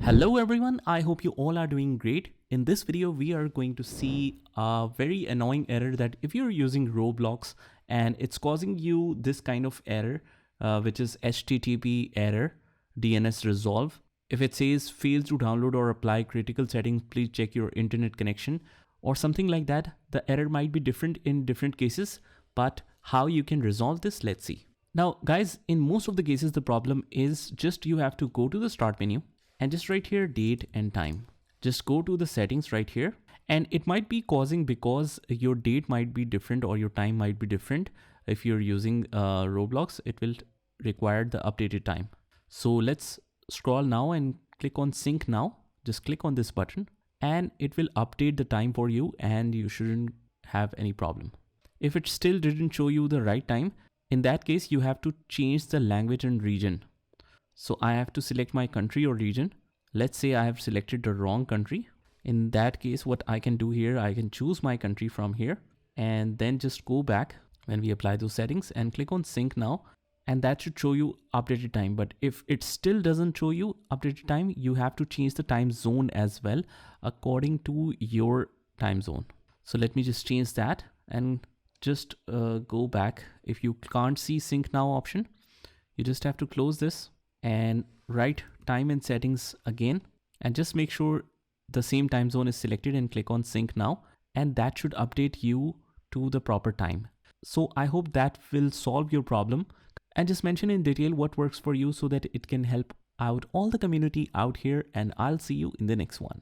Hello everyone, I hope you all are doing great. In this video, we are going to see a very annoying error that if you're using Roblox and it's causing you this kind of error, which is HTTP error DNS resolve. If it says fails to download or apply critical settings, please check your internet connection or something like that. The error might be different in different cases, but how you can resolve this, let's see. Now guys, in most of the cases, the problem is just you have to go to the start menu and just right here, date and time. Just go to the settings right here, and it might be causing because your date might be different or your time might be different. If you're using Roblox, it will require the updated time. So let's scroll now and click on sync now. Just click on this button and it will update the time for you and you shouldn't have any problem. If it still didn't show you the right time, in that case, you have to change the language and region. So I have to select my country or region. Let's say I have selected the wrong country. In that case, what I can do here, I can choose my country from here and then just go back when we apply those settings and click on sync now. And that should show you updated time. But if it still doesn't show you updated time, you have to change the time zone as well according to your time zone. So let me just change that and just go back. If you can't see sync now option, you just have to close this and write time and settings again and just make sure the same time zone is selected and click on sync now, and that should update you to the proper time. So I hope that will solve your problem, and just mention in detail what works for you so that it can help out all the community out here, and I'll see you in the next one.